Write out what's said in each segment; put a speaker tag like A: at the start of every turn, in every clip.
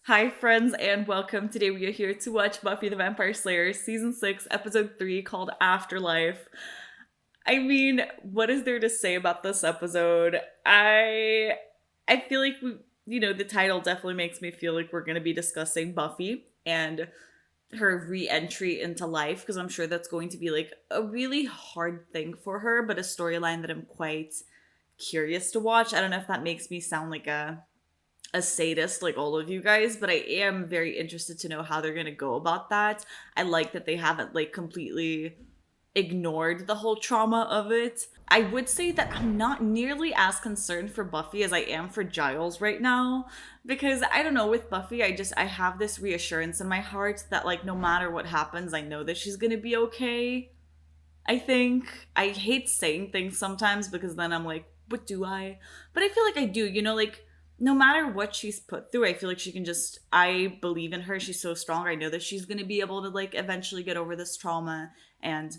A: Hi friends and welcome. Today we are here to watch Buffy the Vampire Slayer season 6 episode 3 called Afterlife. I mean, what is there to say about this episode? I feel like the title definitely makes me feel like we're going to be discussing Buffy and her re-entry into life because I'm sure that's going to be like a really hard thing for her, but a storyline that I'm quite curious to watch. I don't know if that makes me sound like a sadist like all of you guys, but I am very interested to know how they're going to go about that. I like that they haven't like completely ignored the whole trauma of it. I would say that I'm not nearly as concerned for Buffy as I am for Giles right now because I don't know, with Buffy I have this reassurance in my heart that like no matter what happens I know that she's going to be okay. I think I hate saying things sometimes because then I'm like, what do I? But I feel like I do, like no matter what she's put through, I feel like she can just, I believe in her. She's so strong. I know that she's going to be able to like eventually get over this trauma and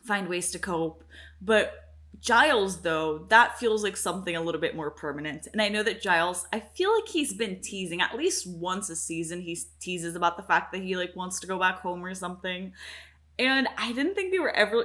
A: find ways to cope. But Giles, though, that feels like something a little bit more permanent. And I know that Giles, I feel like he's been teasing at least once a season. He teases about the fact that he like wants to go back home or something. And I didn't think they were ever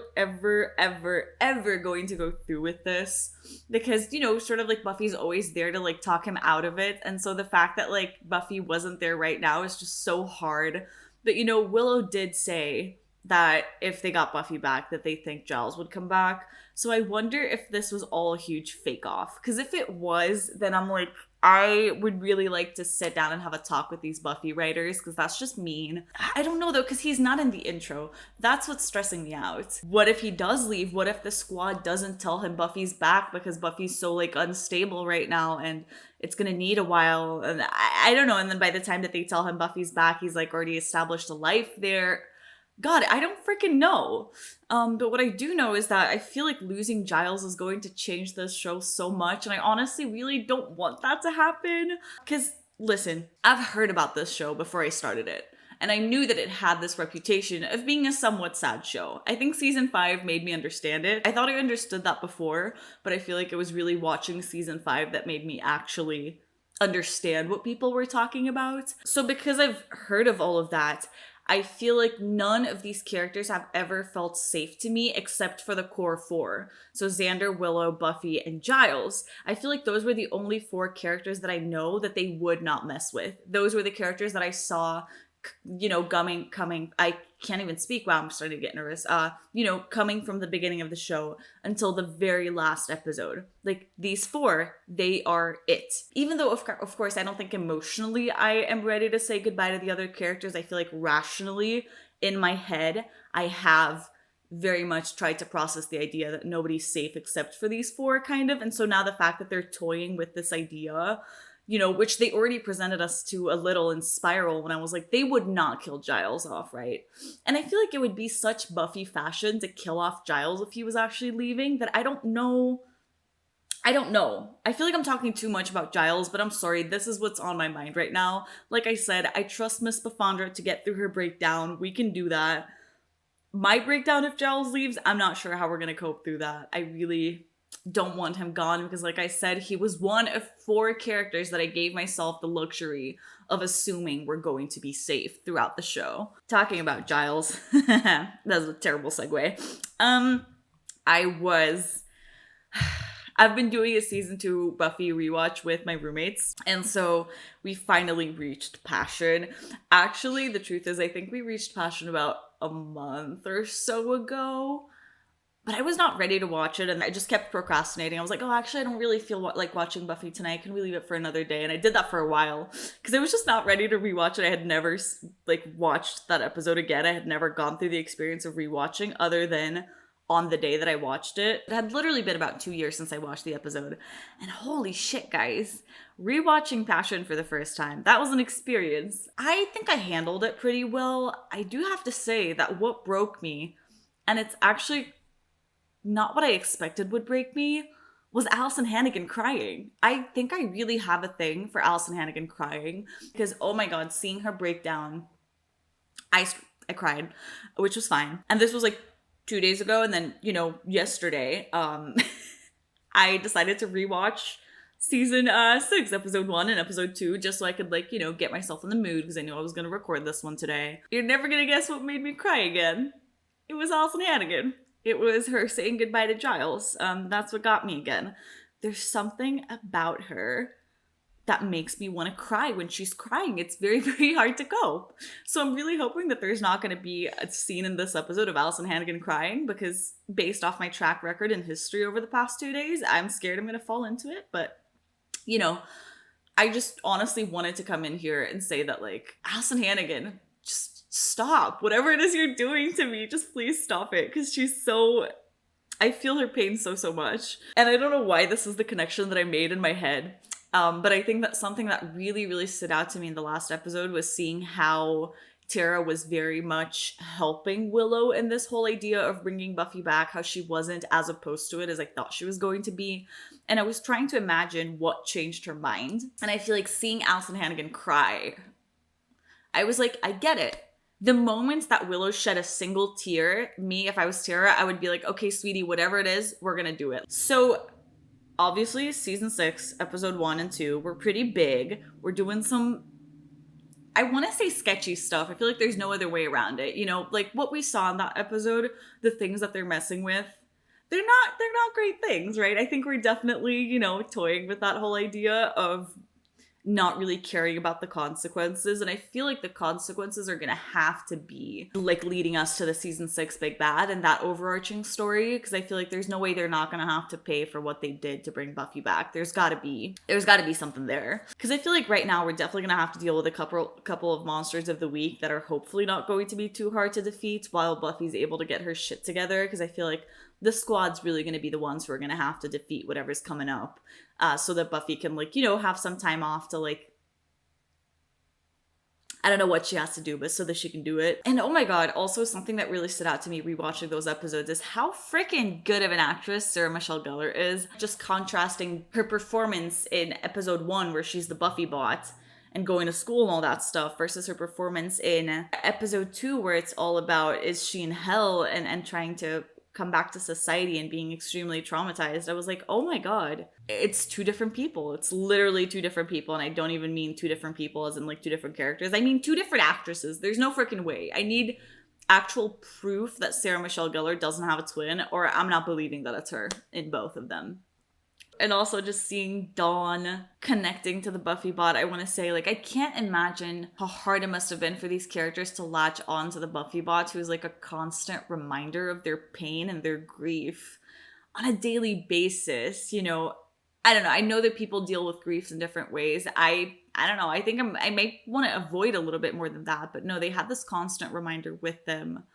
A: going to go through with this because, sort of like Buffy's always there to like talk him out of it. And so the fact that like Buffy wasn't there right now is just so hard. But, Willow did say that if they got Buffy back, that they think Giles would come back. So I wonder if this was all a huge fake off. Because if it was, then I'm like, I would really like to sit down and have a talk with these Buffy writers because that's just mean. I don't know though, because he's not in the intro. That's what's stressing me out. What if he does leave? What if the squad doesn't tell him Buffy's back because Buffy's so like unstable right now and it's gonna need a while? And I don't know. And then by the time that they tell him Buffy's back, he's like already established a life there. God, I don't freaking know. But what I do know is that I feel like losing Giles is going to change this show so much, and I honestly really don't want that to happen. Because, listen, I've heard about this show before I started it, and I knew that it had this reputation of being a somewhat sad show. I think season 5 made me understand it. I thought I understood that before, but I feel like it was really watching season 5 that made me actually understand what people were talking about. So because I've heard of all of that, I feel like none of these characters have ever felt safe to me except for the core 4. So Xander, Willow, Buffy, and Giles. I feel like those were the only 4 characters that I know that they would not mess with. Those were the characters that I saw, coming. I can't even speak. Wow, I'm starting to get nervous. Coming from the beginning of the show until the very last episode. Like these 4, they are it. Even though, of course, I don't think emotionally I am ready to say goodbye to the other characters. I feel like rationally in my head, I have very much tried to process the idea that nobody's safe except for these 4, kind of. And so now the fact that they're toying with this idea, which they already presented us to a little in Spiral when I was like, they would not kill Giles off, right? And I feel like it would be such Buffy fashion to kill off Giles if he was actually leaving that I don't know. I feel like I'm talking too much about Giles, but I'm sorry, this is what's on my mind right now. Like I said, I trust Miss Buffandra to get through her breakdown. We can do that. My breakdown if Giles leaves, I'm not sure how we're gonna cope through that. I really don't want him gone because like I said, he was one of 4 characters that I gave myself the luxury of assuming were going to be safe throughout the show. Talking about Giles, that's a terrible segue. I've been doing a season 2 Buffy rewatch with my roommates, and so we finally reached Passion. Actually, the truth is I think we reached Passion about a month or so ago. But I was not ready to watch it, and I just kept procrastinating. I was like, oh, actually, I don't really feel like watching Buffy tonight. Can we leave it for another day? And I did that for a while, because I was just not ready to rewatch it. I had never, watched that episode again. I had never gone through the experience of rewatching other than on the day that I watched it. It had literally been about 2 years since I watched the episode. And holy shit, guys. Rewatching Passion for the first time, that was an experience. I think I handled it pretty well. I do have to say that what broke me, and it's actually not what I expected would break me, was Allison Hannigan crying. I think I really have a thing for Allison Hannigan crying because, oh my god, seeing her break down, I cried, which was fine. And this was like 2 days ago, and then, yesterday, I decided to rewatch season 6, episode 1 and episode 2, just so I could, like, you know, get myself in the mood because I knew I was going to record this one today. You're never going to guess what made me cry again. It was Allison Hannigan. It was her saying goodbye to Giles. That's what got me again. There's something about her that makes me want to cry when she's crying. It's very, very hard to cope. So I'm really hoping that there's not going to be a scene in this episode of Allison Hannigan crying, because based off my track record and history over the past 2 days, I'm scared I'm going to fall into it. But, you know, I just honestly wanted to come in here and say that, like, Allison Hannigan, just stop. Whatever it is you're doing to me, just please stop it. Because she's so... I feel her pain so, so much. And I don't know why this is the connection that I made in my head. But I think that something that really, really stood out to me in the last episode was seeing how Tara was very much helping Willow in this whole idea of bringing Buffy back, how she wasn't as opposed to it as I thought she was going to be. And I was trying to imagine what changed her mind. And I feel like seeing Allison Hannigan cry, I was like, I get it. The moment that Willow shed a single tear, me, if I was Tara, I would be like, okay, sweetie, whatever it is, we're gonna do it. So obviously, season 6, episode 1 and 2 were pretty big. We're doing some, I want to say sketchy stuff. I feel like there's no other way around it. You know, like what we saw in that episode, the things that they're messing with, they're not great things, right? I think we're definitely, you know, toying with that whole idea of not really caring about the consequences. And I feel like the consequences are going to have to be like leading us to the season 6 big bad and that overarching story. Because I feel like there's no way they're not going to have to pay for what they did to bring Buffy back. There's got to be something there. Because I feel like right now we're definitely going to have to deal with a couple of monsters of the week that are hopefully not going to be too hard to defeat while Buffy's able to get her shit together. Because I feel like the squad's really going to be the ones who are going to have to defeat whatever's coming up. So that Buffy can, like, you know, have some time off to, like, I don't know what she has to do, but so that she can do it. And oh my god, also something that really stood out to me rewatching those episodes is how freaking good of an actress Sarah Michelle Gellar is. Just contrasting her performance in episode 1 where she's the Buffy bot and going to school and all that stuff versus her performance in episode 2 where it's all about is she in hell and trying to come back to society and being extremely traumatized. I was like, oh my god, it's 2 different people. It's literally 2 different people. And I don't even mean 2 different people as in like 2 different characters. I mean 2 different actresses. There's no freaking way. I need actual proof that Sarah Michelle Gellar doesn't have a twin, or I'm not believing that it's her in both of them. And also just seeing Dawn connecting to the Buffy bot, I want to say, like, I can't imagine how hard it must have been for these characters to latch on to the Buffy bot, who is like a constant reminder of their pain and their grief on a daily basis. You know, I don't know. I know that people deal with griefs in different ways. I don't know. I think I may want to avoid a little bit more than that. But no, they had this constant reminder with them.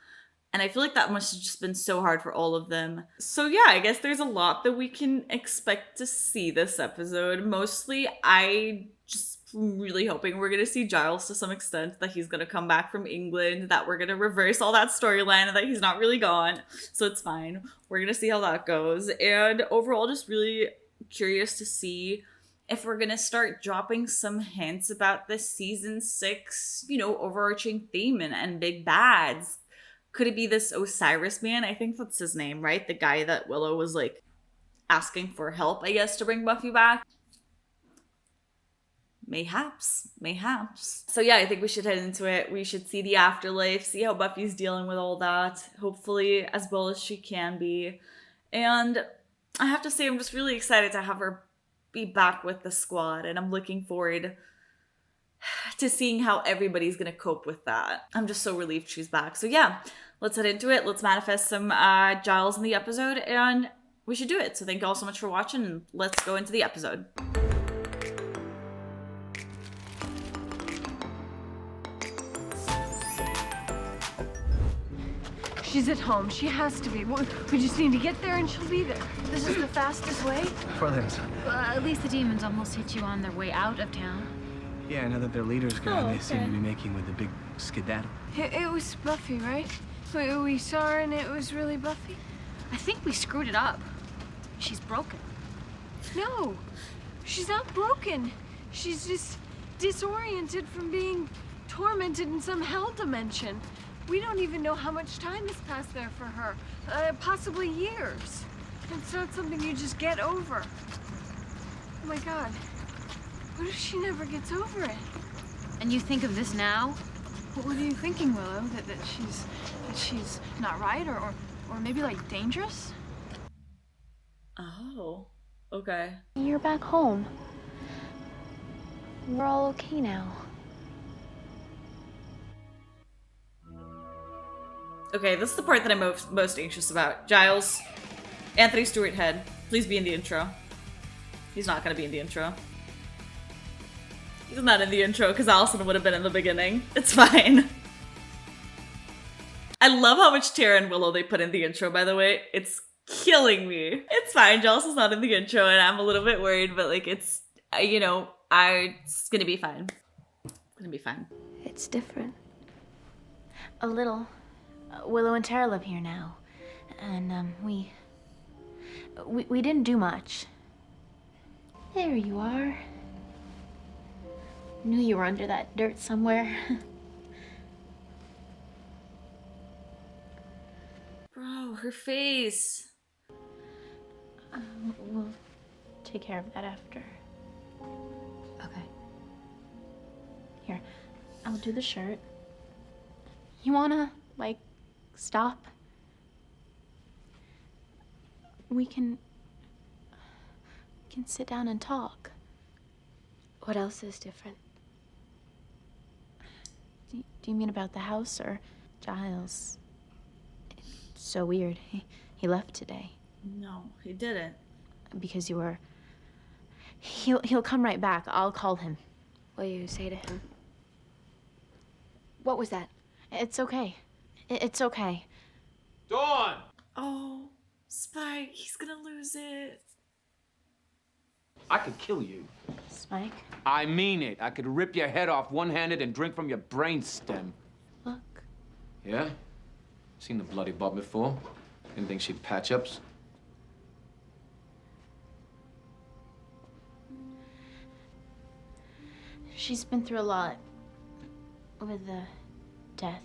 A: And I feel like that must have just been so hard for all of them. So yeah, I guess there's a lot that we can expect to see this episode. Mostly, I just really hoping we're going to see Giles to some extent, that he's going to come back from England, that we're going to reverse all that storyline and that he's not really gone. So it's fine. We're going to see how that goes. And overall, just really curious to see if we're going to start dropping some hints about the season 6, you know, overarching theme and big bads. Could it be this Osiris man? I think that's his name, right? The guy that Willow was, like, asking for help, I guess, to bring Buffy back? Mayhaps. So yeah, I think we should head into it. We should see the afterlife, see how Buffy's dealing with all that, hopefully as well as she can be. And I have to say, I'm just really excited to have her be back with the squad, and I'm looking forward to seeing how everybody's gonna cope with that. I'm just so relieved she's back. So yeah, let's head into it. Let's manifest some Giles in the episode, and we should do it. So thank you all so much for watching, and let's go into the episode.
B: She's at home. She has to be. We just need to get there and she'll be there. This is the fastest way?
C: Orleans.
D: At least the demons almost hit you on their way out of town.
C: Yeah, now that their leader's gone,
B: Oh,
C: they seem to
B: okay.
C: be making with a big skedaddle.
B: It was Buffy, right? We saw her and it was really Buffy?
D: I think we screwed it up. She's broken.
B: No, she's not broken. She's just disoriented from being tormented in some hell dimension. We don't even know how much time has passed there for her. Possibly years. It's not something you just get over. Oh my god. What if she never gets over it?
D: And you think of this now?
B: What are you thinking, Willow? That she's not right or maybe like dangerous?
A: Oh, okay.
E: You're back home. We're all okay now.
A: Okay, this is the part that I'm most anxious about. Giles, Anthony Stewart Head, please be in the intro. He's not gonna be in the intro. He's not in the intro because Allison would have been in the beginning. It's fine. I love how much Tara and Willow they put in the intro, by the way. It's killing me. It's fine. Giles is not in the intro and I'm a little bit worried, but like it's, you know, it's gonna be fine. It's gonna be fine.
E: It's different. A little. Willow and Tara live here now. And, we didn't do much. There you are. Knew you were under that dirt somewhere.
A: Bro, her face.
E: We'll take care of that after. Okay. Here, I'll do the shirt. You wanna, like, stop? We can sit down and talk. What else is different? Do you mean about the house or Giles? It's so weird. He left today.
A: No, he didn't.
E: Because you were... He'll come right back. I'll call him. Will you say to him? What was that? It's okay. It's okay.
F: Dawn!
A: Oh, Spike, he's gonna lose it.
F: I could kill you.
E: Spike,
F: I mean it. I could rip your head off one-handed and drink from your brainstem.
E: look.
F: Yeah? Seen the bloody bub before. Didn't think she'd patch ups.
E: She's been through a lot. With the death.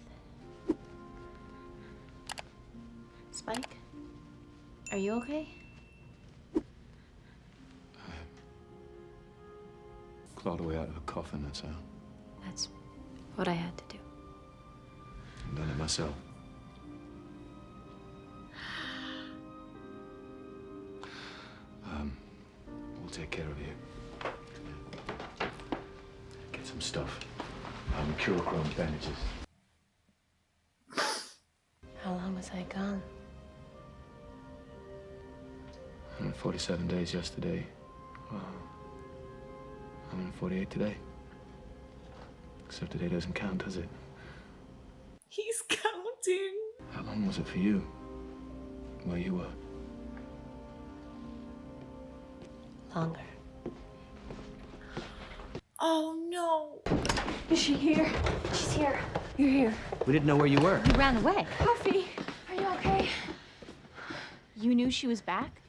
E: Spike, are you okay?
F: Clawed away out of a coffin, that's how.
E: That's what I had to do.
F: I've done it myself. We'll take care of you. Get some stuff. Curochrome bandages.
E: How long was I gone?
F: 147 days yesterday. 148 today. Except today doesn't count, does it?
A: He's counting.
F: How long was it for you? Where you were?
E: Longer.
A: Oh no.
B: Is she here?
E: She's here.
B: You're here.
C: We didn't know where you were.
D: You ran away.
B: Buffy, are you okay?
E: You knew she was back?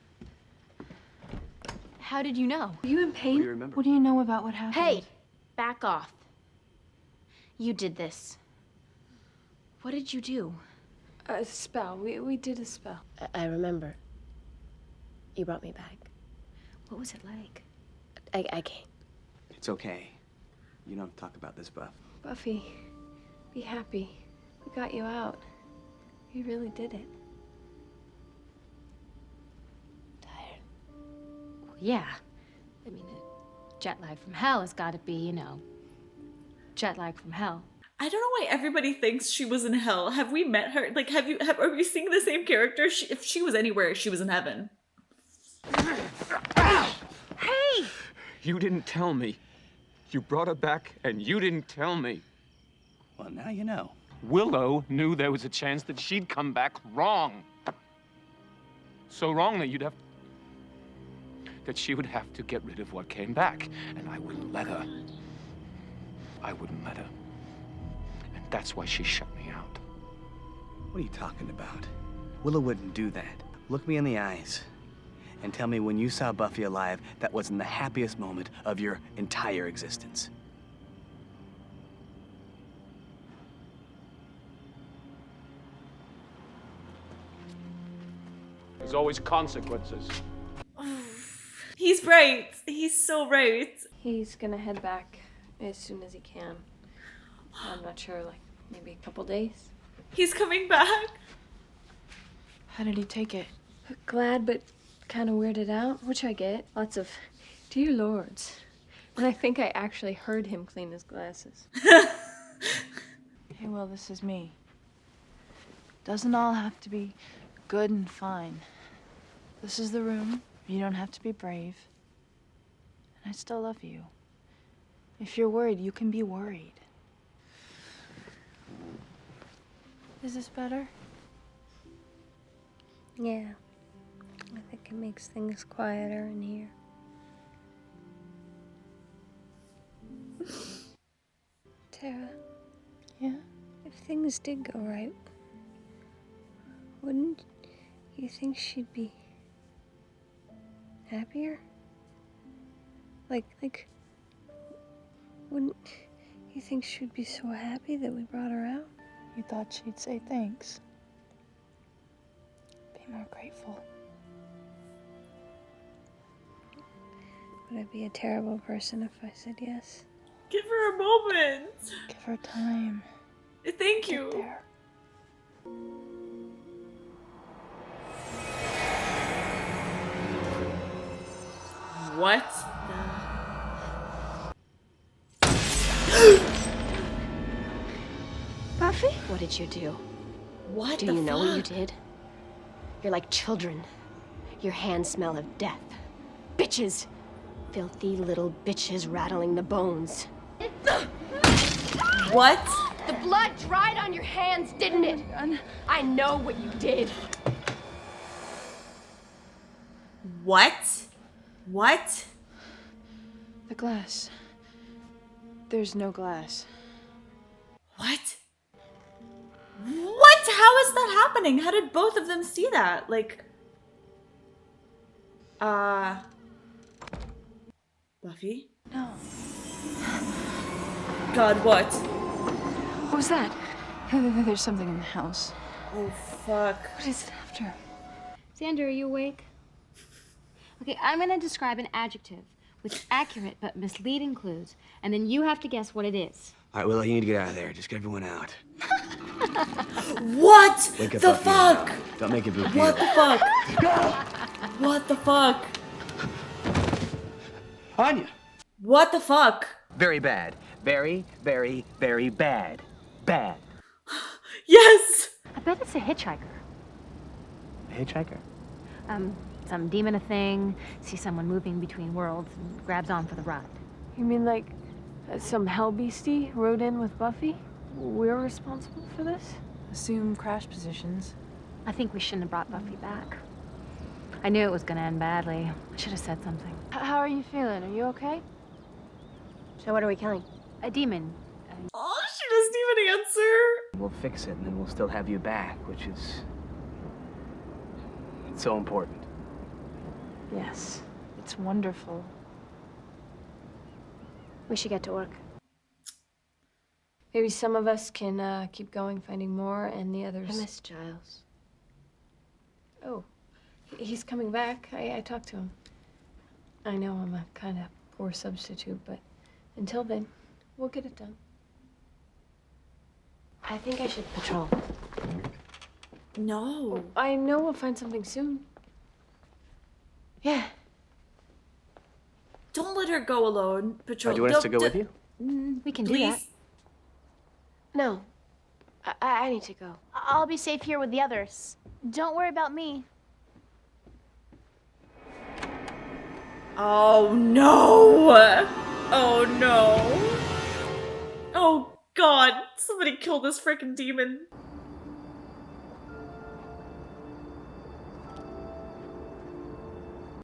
E: How did you know?
B: Are you in pain?
C: do you remember?
B: What do you know about what happened?
E: Hey, back off. You did this. What did you do?
B: A spell. We did a spell.
G: I remember. You brought me back.
E: What was it like?
G: I can't.
C: It's okay. You don't have to talk about this, Buff.
B: Buffy, be happy. We got you out. We really did it.
G: Tired.
D: Well, yeah. I mean, jet lag from hell has got to be, you know, jet lag from hell.
A: I don't know why everybody thinks she was in hell. Have we met her? Like, are we seeing the same character? If she was anywhere, she was in heaven.
D: Hey!
F: You didn't tell me. You brought her back, and you didn't tell me.
C: Well, now you know.
F: Willow knew there was a chance that she'd come back wrong. So wrong that she would have to get rid of what came back, and I wouldn't let her. I wouldn't let her. And that's why she shut me out.
C: What are you talking about? Willow wouldn't do that. Look me in the eyes and tell me when you saw Buffy alive, that wasn't the happiest moment of your entire existence.
F: There's always consequences.
A: He's right. He's so right.
B: He's gonna head back as soon as he can. I'm not sure, like maybe a couple days.
A: He's coming back.
B: How did he take it? Glad, but kind of weirded out, which I get. Lots of, dear lords. And I think I actually heard him clean his glasses.
H: Hey, well, this is me. Doesn't all have to be good and fine. This is the room. You don't have to be brave. And I still love you. If you're worried, you can be worried. Is this better?
B: Yeah. I think it makes things quieter in here. Tara.
H: Yeah?
B: If things did go right, wouldn't you think she'd be happier? Like, wouldn't you think she'd be so happy that we brought her out?
H: You thought she'd say thanks. Be more grateful.
B: Would I be a terrible person if I said yes?
A: Give her a moment.
H: Give her time.
A: Thank
H: Get
A: you.
H: there.
A: What?
G: Buffy? What did you do?
A: What
G: Do
A: the
G: you know what you
A: fuck?
G: did? You're like children. Your hands smell of death. Bitches! Filthy little bitches rattling the bones.
A: What?
G: The blood dried on your hands, didn't it? I know what you did.
A: What? What?
H: The glass. There's no glass.
A: What? What? How is that happening? How did both of them see that? Like, Buffy?
H: No.
A: God, what?
H: What was that? There's something in the house.
A: Oh, fuck.
H: What is it after?
D: Xander, are you awake? Okay, I'm gonna describe an adjective with accurate but misleading clues, and then you have to guess what it is.
C: All right, Willow, you need to get out of there. Just get everyone out.
A: What
C: Wake up
A: the
C: Buffy.
A: fuck?
C: Don't make a big deal.
A: What the fuck? What the fuck?
C: Anya!
A: What the fuck?
C: Very bad. Very, very, very bad. Bad.
A: Yes!
D: I bet it's a hitchhiker.
C: A hitchhiker?
D: Some demon a thing, sees someone moving between worlds, and grabs on for the ride.
B: You mean like some hell beastie rode in with Buffy? We're responsible for this?
H: Assume crash positions.
D: I think we shouldn't have brought Buffy back. I knew it was gonna end badly. I should have said something.
B: How are you feeling? Are you okay?
G: So what are we killing?
D: A demon.
A: Oh, she doesn't even answer.
C: We'll fix it, and then we'll still have you back, which is... It's so important.
H: Yes. It's wonderful.
G: We should get to work.
B: Maybe some of us can keep going, finding more, and the
G: I
B: others...
G: miss Giles.
B: Oh, he's coming back. I talked to him. I know I'm a kind of poor substitute, but until then, we'll get it done.
G: I think I should patrol.
A: No.
B: I know we'll find something soon.
H: Yeah.
A: Don't let her go alone. Patrol.
C: Do you want us to go with you?
D: We can do
A: Please.
D: that.
G: No. I need to go.
E: I'll be safe here with the others. Don't worry about me.
A: Oh no! Oh no! Oh god! Somebody kill this freaking demon.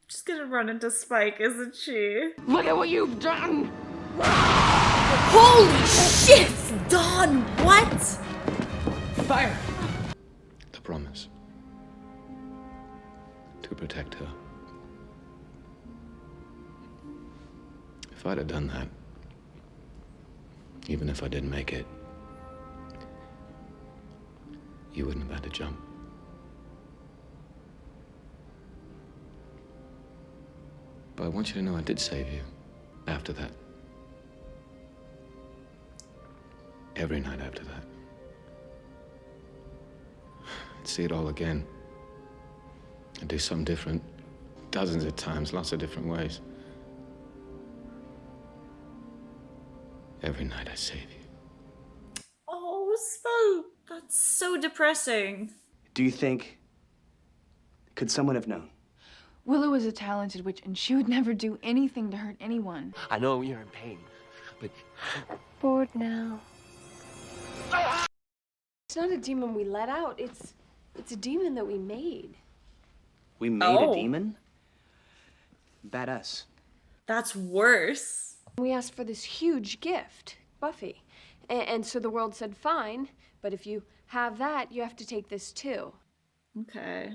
A: She's gonna run into Spike, isn't she?
G: Look at what you've done!
A: Holy shit! Dawn, what?
C: Fire!
F: The promise. To protect her. If I'd have done that, even if I didn't make it, you wouldn't have had to jump. But I want you to know I did save you after that. Every night after that. I'd see it all again. I'd do something different. Dozens of times, lots of different ways. Every night I save you.
A: Oh, Smoke, that's so depressing.
C: Do you think... Could someone have known?
H: Willow is a talented witch, and she would never do anything to hurt anyone.
I: I know you're in pain, but...
G: Bored now.
B: It's not a demon we let out. It's a demon that we made.
C: We made a
A: Oh.
C: demon? Bad us.
A: That's worse.
B: We asked for this huge gift, Buffy. And so the world said, fine, but if you have that, you have to take this too.
A: Okay.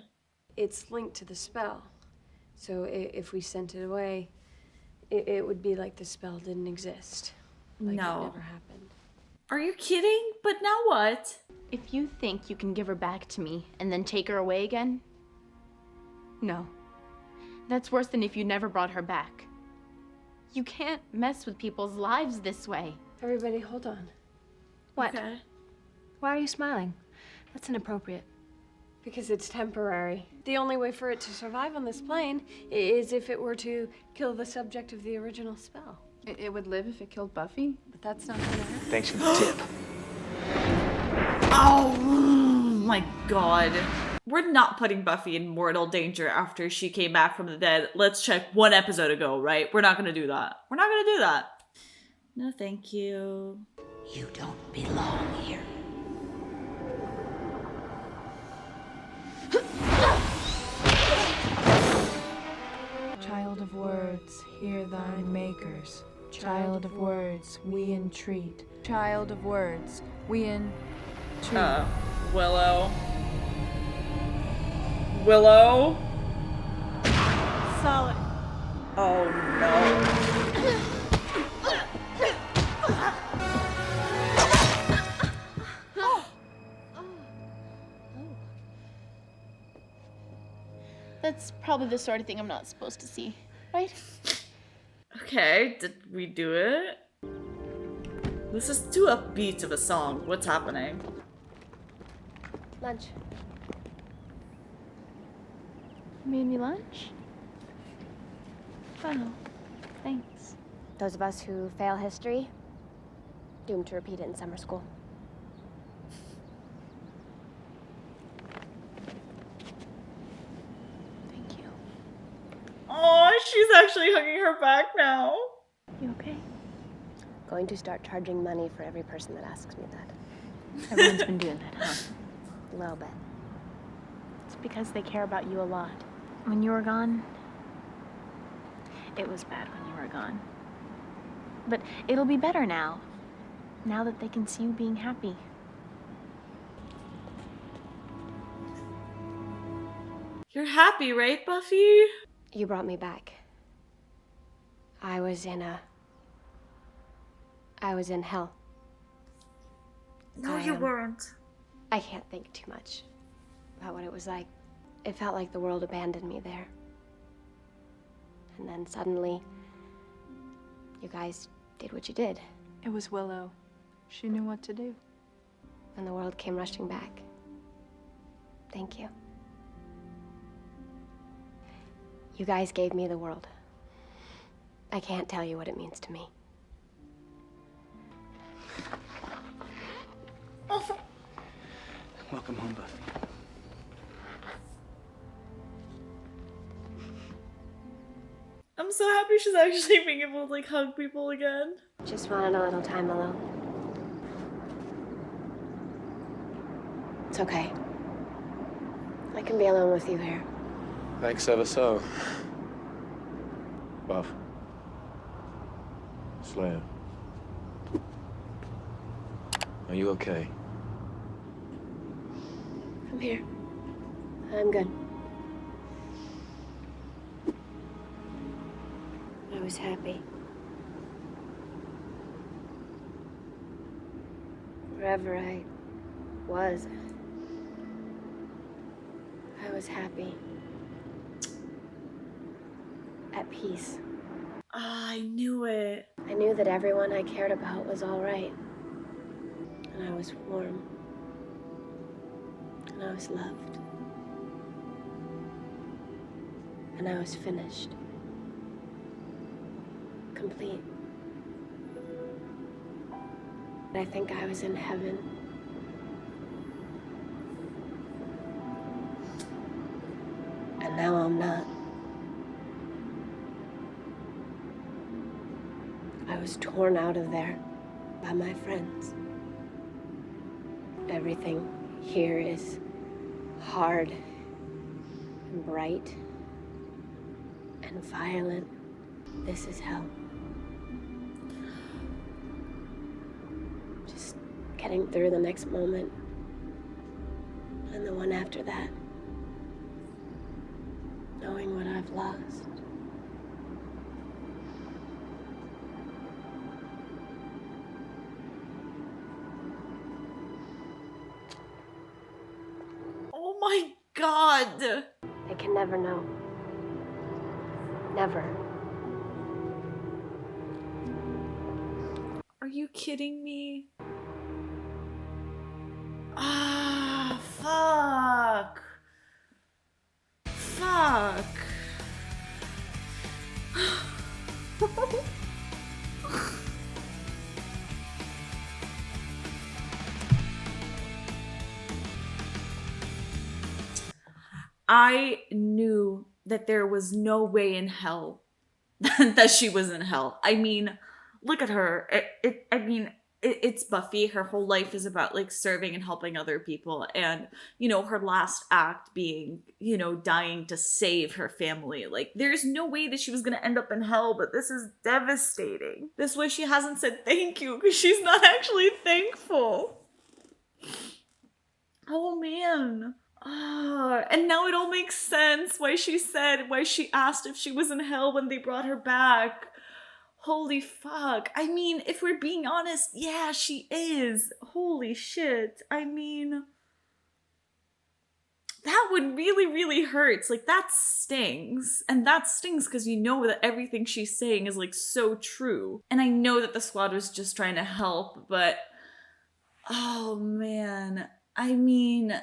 B: It's linked to the spell. So if we sent it away, it would be like the spell didn't exist. Like
A: No.
B: it never happened.
A: Are you kidding? But now what?
E: If you think you can give her back to me and then take her away again, no. That's worse than if you never brought her back. You can't mess with people's lives this way.
B: Everybody, hold on.
D: What?
A: Okay.
D: Why are you smiling? That's inappropriate.
B: Because it's temporary. The only way for it to survive on this plane is if it were to kill the subject of the original spell.
H: It would live if it killed Buffy?
B: But that's not gonna happen.
C: Thanks for the tip.
A: Oh my god. We're not putting Buffy in mortal danger after she came back from the dead. Let's check one episode ago, right? We're not gonna do that. We're not gonna do that. No, thank you.
J: You don't belong here.
H: Child of words, hear thy makers. Child of words, we entreat. Child of words, we entreat.
A: Willow. Willow?
B: Solid.
A: Oh no.
E: That's probably the sort of thing I'm not supposed to see, right?
A: Okay, did we do it? This is too upbeat of a song. What's happening?
G: Lunch.
E: You made me lunch? Oh, thanks.
G: Those of us who fail history, doomed to repeat it in summer school.
E: Thank you.
A: Oh, she's actually hugging her back now.
E: You okay?
G: Going to start charging money for every person that asks me that.
E: Everyone's been doing that, huh?
G: A little bit.
E: It's because they care about you a lot. When you were gone, it was bad when you were gone. But it'll be better now. Now that they can see you being happy.
A: You're happy, right, Buffy?
G: You brought me back. I was in hell.
A: No,
G: I
A: you
G: am.
A: weren't.
G: I can't think too much about what it was like. It felt like the world abandoned me there. And then suddenly, you guys did what you did,
H: It was Willow. She knew what to do.
G: and the world came rushing back. Thank you. You guys gave me the world. I can't tell you what it means to me.
C: Welcome home, Buffy.
A: I'm so happy she's actually being able to like hug people again.
G: Just wanted a little time alone. It's okay. I can be alone with you here.
F: Thanks ever so. Buff. Slayer. Are you okay?
G: I'm here. I'm good. I was happy. Wherever I was, I was happy. At at peace.
A: Ah, I knew it.
G: I knew that everyone I cared about was all right. And I was warm. And I was loved. And I was finished. Complete. I think I was in heaven. And now I'm not. I was torn out of there by my friends. Everything here is hard and bright and violent. This is hell. Just getting through the next moment and the one after that. Knowing what I've lost.
A: Oh my god!
G: I can never know. Never.
A: Are you kidding me? Ah, fuck. Fuck. I knew that there was no way in hell that she was in hell. I mean, look at her. It's Buffy. Her whole life is about like serving and helping other people. And, you know, her last act being, you know, dying to save her family. Like, there's no way that she was going to end up in hell, but this is devastating. This way she hasn't said thank you because she's not actually thankful. Oh, man. Ah, and now it all makes sense why she asked if she was in hell when they brought her back. Holy fuck. I mean, if we're being honest, yeah, she is. Holy shit. I mean, that would really, really hurt. Like, that stings. And that stings because you know that everything she's saying is, like, so true. And I know that the squad was just trying to help, but... oh, man. I mean...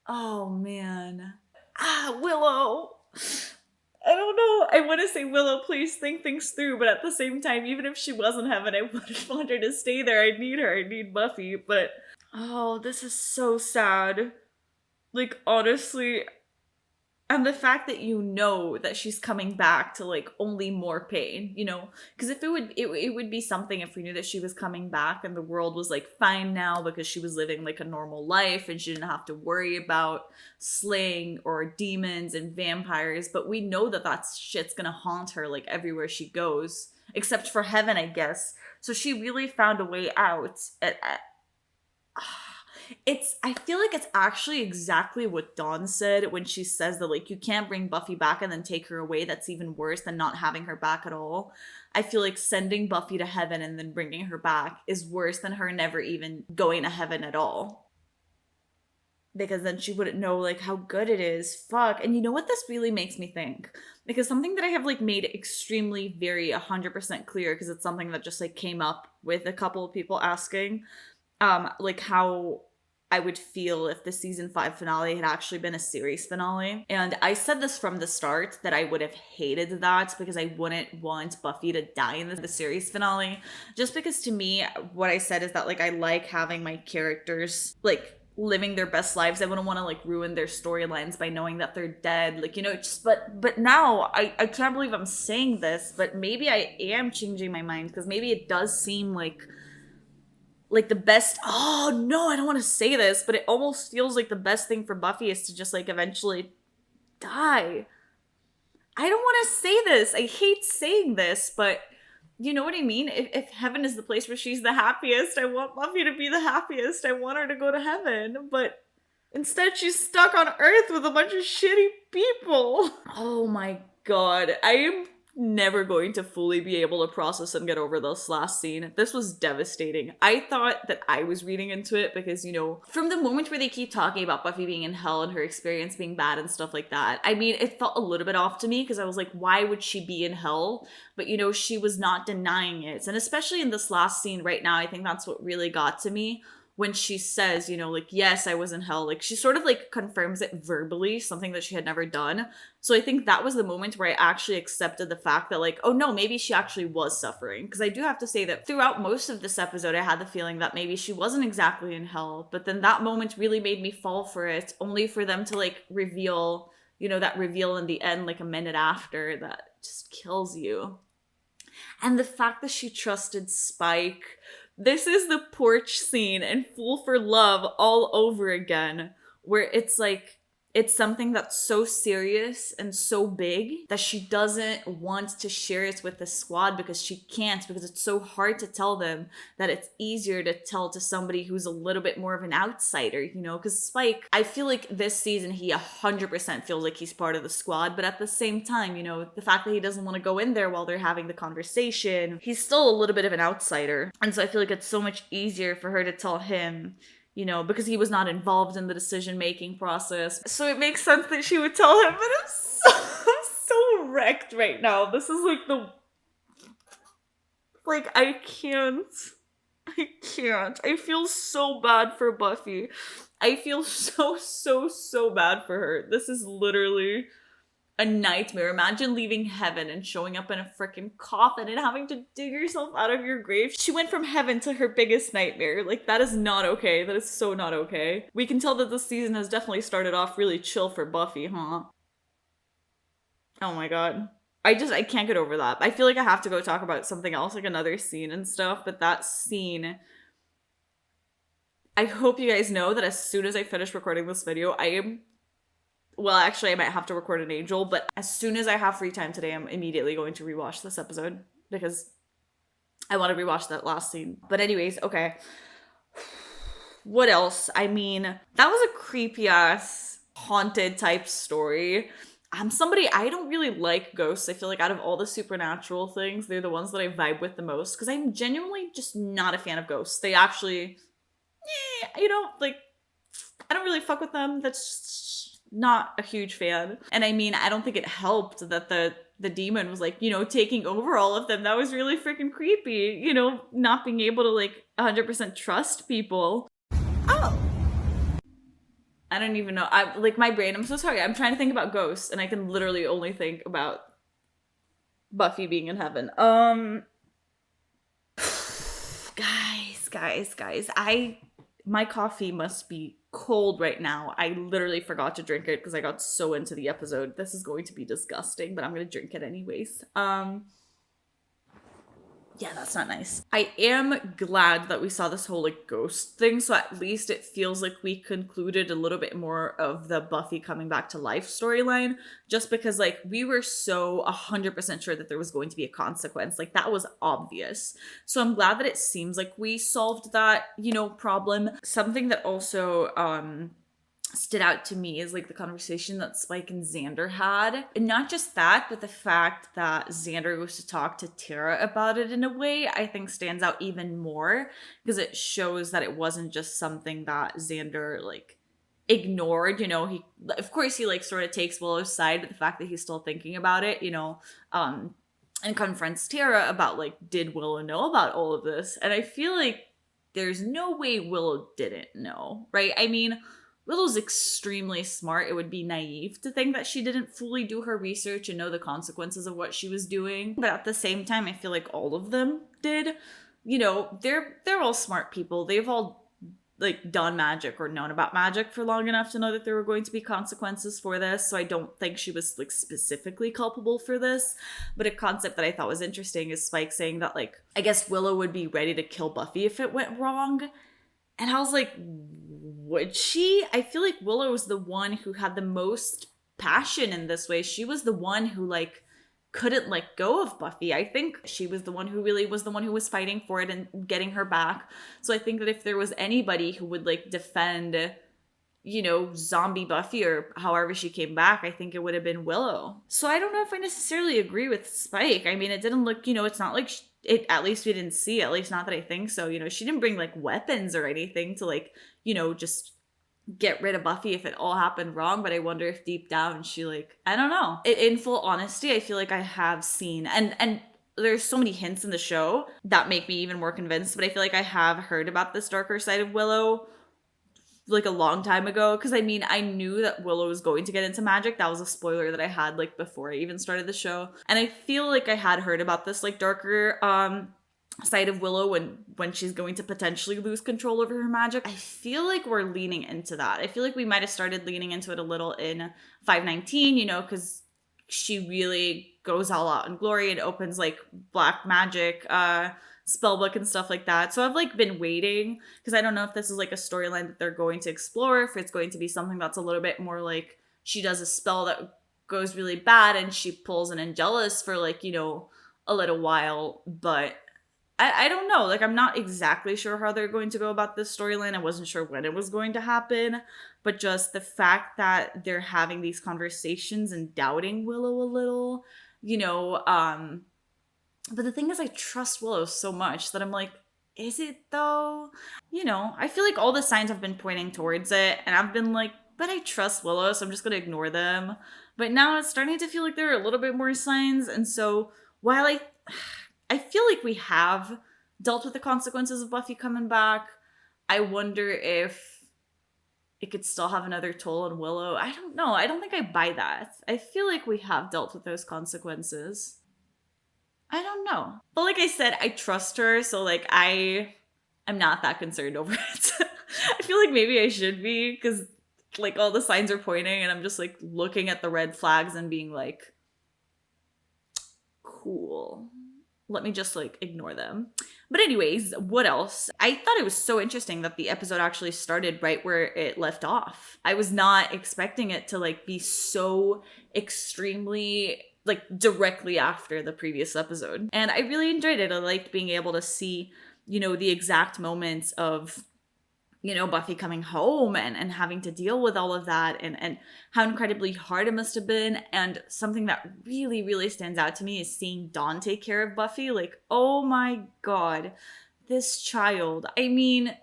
A: oh, man. Ah, Willow! I don't know. I want to say, Willow, please think things through, but at the same time, even if she was in heaven, I wouldn't want her to stay there. I need her. I need Buffy, but... oh, this is so sad. Like, honestly... and the fact that you know that she's coming back to, like, only more pain, you know? Because if it would be something if we knew that she was coming back and the world was, like, fine now because she was living, like, a normal life and she didn't have to worry about slaying or demons and vampires. But we know that that shit's gonna haunt her, like, everywhere she goes. Except for heaven, I guess. So she really found a way out. I feel like it's actually exactly what Dawn said when she says that, like, you can't bring Buffy back and then take her away. That's even worse than not having her back at all. I feel like sending Buffy to heaven and then bringing her back is worse than her never even going to heaven at all. Because then she wouldn't know, like, how good it is. Fuck. And you know what this really makes me think? Because something that I have, like, made extremely, very 100% clear, because it's something that just, like, came up with a couple of people asking, like, how I would feel if the season 5 finale had actually been a series finale. And I said this from the start that I would have hated that because I wouldn't want Buffy to die in the series finale. Just because to me, what I said is that, like, I like having my characters, like, living their best lives. I wouldn't want to, like, ruin their storylines by knowing that they're dead. Like, you know, just, but now, I can't believe I'm saying this, but maybe I am changing my mind because maybe it does seem like the best, oh no, I don't want to say this, but it almost feels like the best thing for Buffy is to just, like, eventually die. I don't want to say this. I hate saying this, but you know what I mean? If heaven is the place where she's the happiest, I want Buffy to be the happiest. I want her to go to heaven, but instead she's stuck on Earth with a bunch of shitty people. Oh my god, I am never going to fully be able to process and get over this last scene. This was devastating. I thought that I was reading into it because, you know, from the moment where they keep talking about Buffy being in hell and her experience being bad and stuff like that, I mean, it felt a little bit off to me because I was like, why would she be in hell? But, you know, she was not denying it. And especially in this last scene right now, I think that's what really got to me. When she says, you know, like, yes, I was in hell, like, she sort of, like, confirms it verbally, something that she had never done. So I think that was the moment where I actually accepted the fact that, like, oh no, maybe she actually was suffering. Because I do have to say that throughout most of this episode, I had the feeling that maybe she wasn't exactly in hell. But then that moment really made me fall for it, only for them to, like, reveal, you know, that reveal in the end, like, a minute after that just kills you. And the fact that she trusted Spike. This is the porch scene in Fool for Love all over again, where it's like, it's something that's so serious and so big that she doesn't want to share it with the squad because she can't, because it's so hard to tell them that it's easier to tell to somebody who's a little bit more of an outsider, you know? Because Spike, I feel like this season he 100% feels like he's part of the squad, but at the same time, you know, the fact that he doesn't want to go in there while they're having the conversation, he's still a little bit of an outsider. And so I feel like it's so much easier for her to tell him, you know, because he was not involved in the decision-making process. So it makes sense that she would tell him, but I'm so wrecked right now. This is like the... Like, I can't. I feel so bad for Buffy. I feel so bad for her. This is literally a nightmare. Imagine leaving heaven and showing up in a freaking coffin and having to dig yourself out of your grave. She went from heaven to her biggest nightmare. Like, that is not okay. That is so not okay. We can tell that this season has definitely started off really chill for Buffy, huh? Oh my god. I can't get over that. I feel like I have to go talk about something else, like another scene and stuff, but that scene... I hope you guys know that as soon as I finish recording this video, well, actually, I might have to record an Angel, but as soon as I have free time today, I'm immediately going to rewatch this episode because I want to rewatch that last scene. But anyways, okay. What else? I mean, that was a creepy-ass, haunted type story. I'm somebody, I don't really like ghosts. I feel like out of all the supernatural things, they're the ones that I vibe with the most because I'm genuinely just not a fan of ghosts. They actually, you know, like, I don't really fuck with them. That's just not a huge fan. And I mean, I don't think it helped that the demon was like, you know, taking over all of them. That was really freaking creepy, you know, not being able to like 100% trust people. Oh. I don't even know. I like my brain. I'm so sorry. I'm trying to think about ghosts and I can literally only think about Buffy being in heaven. Guys. My coffee must be cold right now. I literally forgot to drink it because I got so into the episode. This is going to be disgusting, but I'm gonna drink it anyways. Yeah, that's not nice. I am glad that we saw this whole like ghost thing, so at least it feels like we concluded a little bit more of the Buffy coming back to life storyline, just because like we were so 100% sure that there was going to be a consequence. Like that was obvious. So I'm glad that it seems like we solved that, you know, problem. Something that also stood out to me is like the conversation that Spike and Xander had. And not just that, but the fact that Xander goes to talk to Tara about it in a way I think stands out even more because it shows that it wasn't just something that Xander like ignored, you know. He of course he like sort of takes Willow's side, but the fact that he's still thinking about it, you know, and confronts Tara about like, did Willow know about all of this? And I feel like there's no way Willow didn't know, right? I mean, Willow's extremely smart. It would be naive to think that she didn't fully do her research and know the consequences of what she was doing. But at the same time, I feel like all of them did. You know, they're all smart people. They've all like done magic or known about magic for long enough to know that there were going to be consequences for this. So I don't think she was like specifically culpable for this. But a concept that I thought was interesting is Spike saying that like, I guess Willow would be ready to kill Buffy if it went wrong. And I was like, would she? I feel like Willow was the one who had the most passion in this way. She was the one who like couldn't let go of Buffy. I think she was the one who really was the one who was fighting for it and getting her back. So I think that if there was anybody who would like defend zombie Buffy or however she came back, I think it would have been Willow. So I don't know if I necessarily agree with Spike. I mean, it didn't look, it's not like it, at least we didn't see, at least not that I think so. She didn't bring like weapons or anything to like, just get rid of Buffy if it all happened wrong. But I wonder if deep down she like, I don't know. In full honesty, I feel like I have seen, and there's so many hints in the show that make me even more convinced, but I feel like I have heard about this darker side of Willow like a long time ago, because I mean, I knew that Willow was going to get into magic. That was a spoiler that I had like before I even started the show, and I feel like I had heard about this like darker side of Willow when she's going to potentially lose control over her magic. I feel like we're leaning into that. I feel like we might have started leaning into it a little in 519, because she really goes all out in glory and opens like black magic spellbook and stuff like that. So I've like been waiting, because I don't know if this is like a storyline that they're going to explore, if it's going to be something that's a little bit more like she does a spell that goes really bad and she pulls an Angelus for like, a little while. But I don't know. Like, I'm not exactly sure how they're going to go about this storyline. I wasn't sure when it was going to happen, but just the fact that they're having these conversations and doubting Willow a little, but the thing is, I trust Willow so much that I'm like, is it though? I feel like all the signs have been pointing towards it, and I've been like, but I trust Willow, so I'm just gonna ignore them. But now it's starting to feel like there are a little bit more signs, and so while I feel like we have dealt with the consequences of Buffy coming back, I wonder if it could still have another toll on Willow. I don't know. I don't think I buy that. I feel like we have dealt with those consequences. I don't know. But like I said, I trust her, so like I'm not that concerned over it. I feel like maybe I should be, because like all the signs are pointing and I'm just like looking at the red flags and being like, cool. Let me just like ignore them. But anyways, what else? I thought it was so interesting that the episode actually started right where it left off. I was not expecting it to like be so extremely like directly after the previous episode. And I really enjoyed it. I liked being able to see, the exact moments of, Buffy coming home and having to deal with all of that, and how incredibly hard it must have been. And something that really, really stands out to me is seeing Dawn take care of Buffy. Like, oh my God, this child. I mean,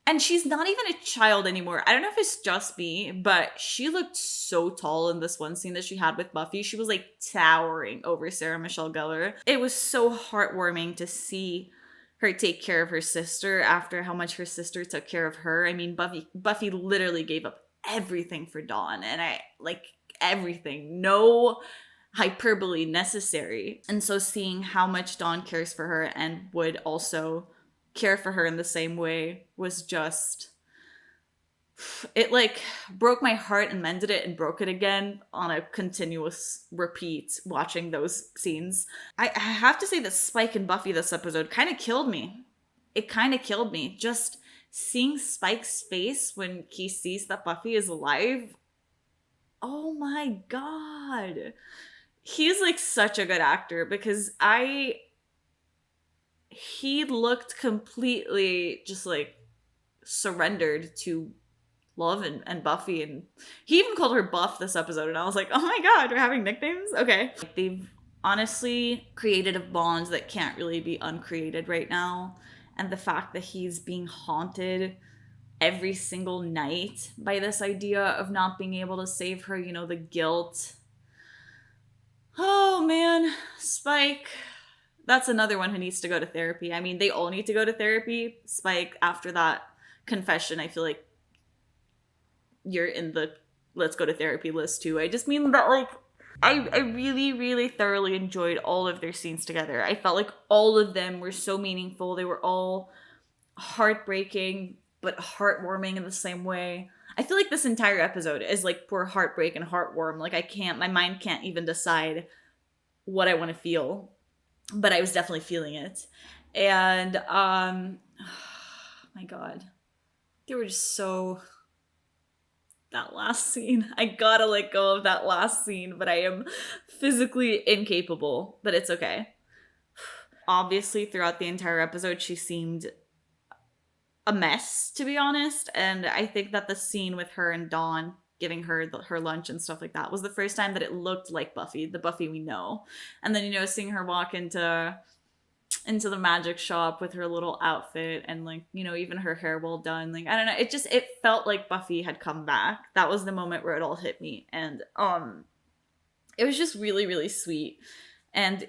A: and she's not even a child anymore. I don't know if it's just me, but she looked so tall in this one scene that she had with Buffy. She was like towering over Sarah Michelle Gellar. It was so heartwarming to see her take care of her sister after how much her sister took care of her. I mean, Buffy literally gave up everything for Dawn, and I like everything. No hyperbole necessary. And so seeing how much Dawn cares for her and would also care for her in the same way was just, it like broke my heart and mended it and broke it again on a continuous repeat watching those scenes. I have to say that Spike and Buffy this episode kind of killed me. It kind of killed me. Just seeing Spike's face when he sees that Buffy is alive. Oh my God. He's like such a good actor, because he looked completely just like surrendered to love and Buffy, and he even called her Buff this episode, and I was like, oh my God, we're having nicknames? Okay. They've honestly created a bond that can't really be uncreated right now, and the fact that he's being haunted every single night by this idea of not being able to save her, the guilt. Oh man, Spike. That's another one who needs to go to therapy. I mean, they all need to go to therapy. Spike, after that confession, I feel like you're in the let's go to therapy list too. I just mean that like I really, really thoroughly enjoyed all of their scenes together. I felt like all of them were so meaningful. They were all heartbreaking, but heartwarming in the same way. I feel like this entire episode is like pure heartbreak and heartwarm. Like my mind can't even decide what I want to feel, but I was definitely feeling it. And oh my God, they were just so, that last scene, I gotta let go of that last scene, but I am physically incapable, but it's okay. Obviously throughout the entire episode she seemed a mess, to be honest. And I think that the scene with her and Dawn giving her her lunch and stuff like that was the first time that it looked like Buffy, the Buffy we know. And then, you know, seeing her walk into the magic shop with her little outfit and, like, you know, even her hair well done, like, I don't know, it felt like Buffy had come back. That was the moment where it all hit me. And it was just really, really sweet. And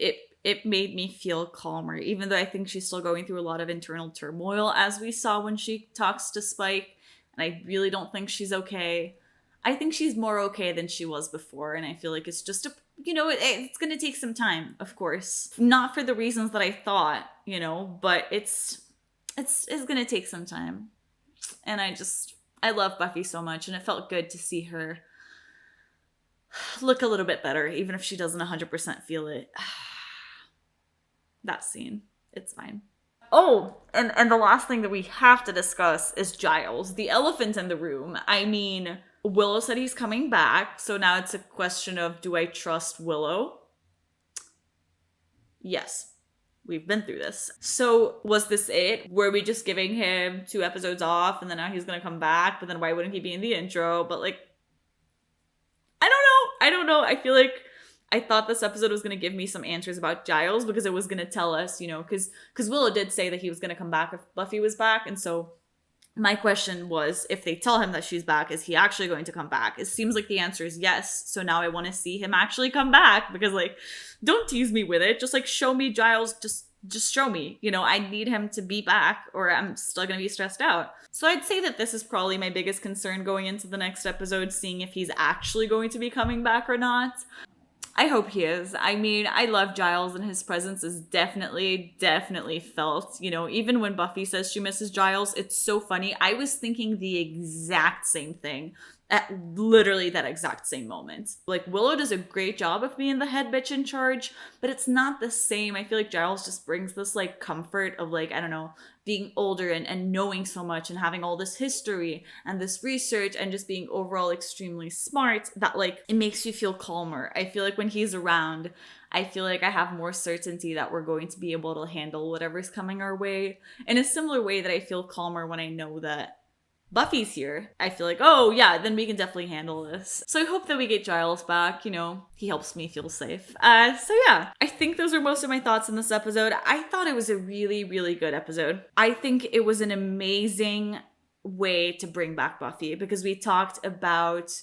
A: it made me feel calmer, even though I think she's still going through a lot of internal turmoil, as we saw when she talks to Spike. And I really don't think she's okay. I think she's more okay than she was before. And I feel like it's just you know, it's going to take some time, of course. Not for the reasons that I thought, you know, but it's going to take some time. And I love Buffy so much, and it felt good to see her look a little bit better, even if she doesn't 100% feel it. That scene, it's fine. Oh, and the last thing that we have to discuss is Giles, the elephant in the room. I mean, Willow said he's coming back, so now it's a question of, do I trust Willow? Yes, we've been through this. So was this it? Were we just giving him 2 episodes off and then now he's gonna come back, but then why wouldn't he be in the intro? But, like, I don't know. I feel like I thought this episode was going to give me some answers about Giles, because it was going to tell us, you know, because Willow did say that he was going to come back if Buffy was back. And so my question was, if they tell him that she's back, is he actually going to come back? It seems like the answer is yes. So now I want to see him actually come back, because, like, don't tease me with it. Just, like, show me Giles. Just show me. You know, I need him to be back, or I'm still going to be stressed out. So I'd say that this is probably my biggest concern going into the next episode, seeing if he's actually going to be coming back or not. I hope he is. I mean, I love Giles, and his presence is definitely felt. You know, even when Buffy says she misses Giles, it's so funny. I was thinking the exact same thing at literally that exact same moment. Like, Willow does a great job of being the head bitch in charge, but it's not the same. I feel like Giles just brings this, like, comfort of, like, I don't know, being older and knowing so much and having all this history and this research and just being overall extremely smart, that, like, it makes you feel calmer. I feel like when he's around, I feel like I have more certainty that we're going to be able to handle whatever's coming our way, in a similar way that I feel calmer when I know that Buffy's here. I feel like, oh yeah, then we can definitely handle this. So I hope that we get Giles back. You know, he helps me feel safe. So yeah, I think those are most of my thoughts in this episode. I thought it was a really, really good episode. I think it was an amazing way to bring back Buffy, because we talked about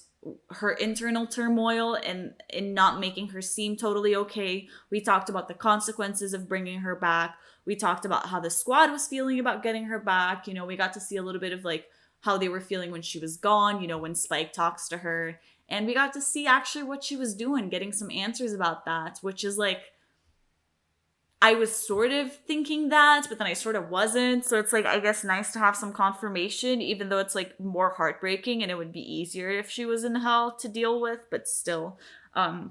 A: her internal turmoil and in not making her seem totally okay. We talked about the consequences of bringing her back. We talked about how the squad was feeling about getting her back. You know, we got to see a little bit of, like, how they were feeling when she was gone, you know, when Spike talks to her. And we got to see actually what she was doing, getting some answers about that, which is, like, I was sort of thinking that, but then I sort of wasn't. So it's, like, I guess nice to have some confirmation, even though it's, like, more heartbreaking and it would be easier if she was in hell to deal with. But still, I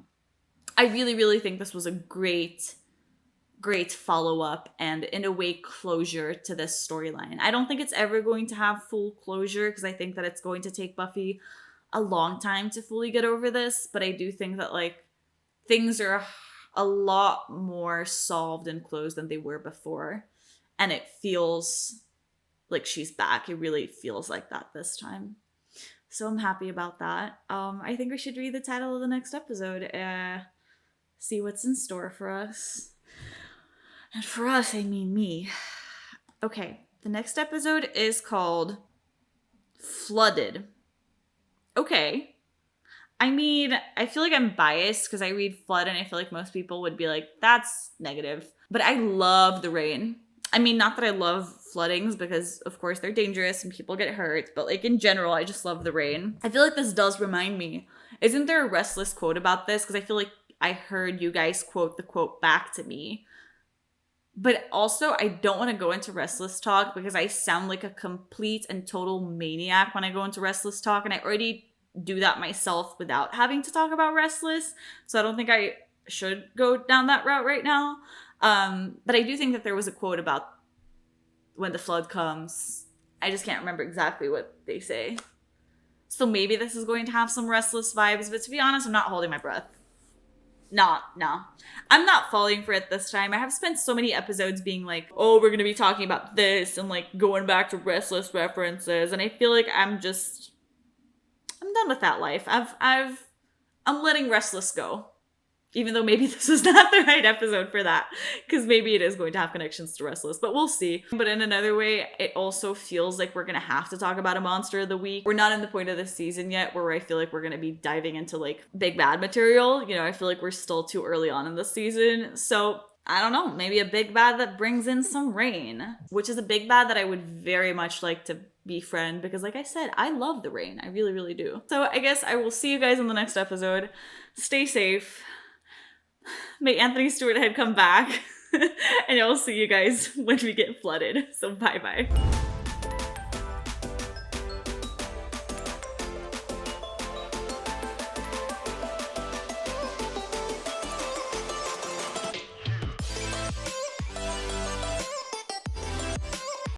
A: really, really think this was a great follow-up and, in a way, closure to this storyline. I don't think it's ever going to have full closure, because I think that it's going to take Buffy a long time to fully get over this, but I do think that, like, things are a lot more solved and closed than they were before, and it feels like she's back. It really feels like that this time. So I'm happy about that. I think we should read the title of the next episode, see what's in store for us. And for us, I mean me. Okay, the next episode is called Flooded. Okay. I mean, I feel like I'm biased because I read Flood and I feel like most people would be like, that's negative. But I love the rain. I mean, not that I love floodings, because of course they're dangerous and people get hurt, but, like, in general, I just love the rain. I feel like this does remind me. Isn't there a Restless quote about this? Because I feel like I heard you guys quote the quote back to me. But also, I don't want to go into Restless talk because I sound like a complete and total maniac when I go into Restless talk, and I already do that myself without having to talk about Restless. So I don't think I should go down that route right now. But I do think that there was a quote about when the flood comes. I just can't remember exactly what they say. So maybe this is going to have some Restless vibes, but to be honest, I'm not holding my breath. Nah. I'm not falling for it this time. I have spent so many episodes being like, oh, we're gonna be talking about this and like going back to Restless references, and I feel like I'm done with that life. I'm letting Restless go. Even though maybe this is not the right episode for that, because maybe it is going to have connections to Restless, but we'll see. But in another way, it also feels like we're gonna have to talk about a monster of the week. We're not in the point of the season yet where I feel like we're gonna be diving into like big bad material. You know, I feel like we're still too early on in the season. So I don't know, maybe a big bad that brings in some rain, which is a big bad that I would very much like to befriend, because like I said, I love the rain. I really, really do. So I guess I will see you guys in the next episode. Stay safe. May Anthony Stewart Head come back, and I'll see you guys when we get flooded. So bye-bye.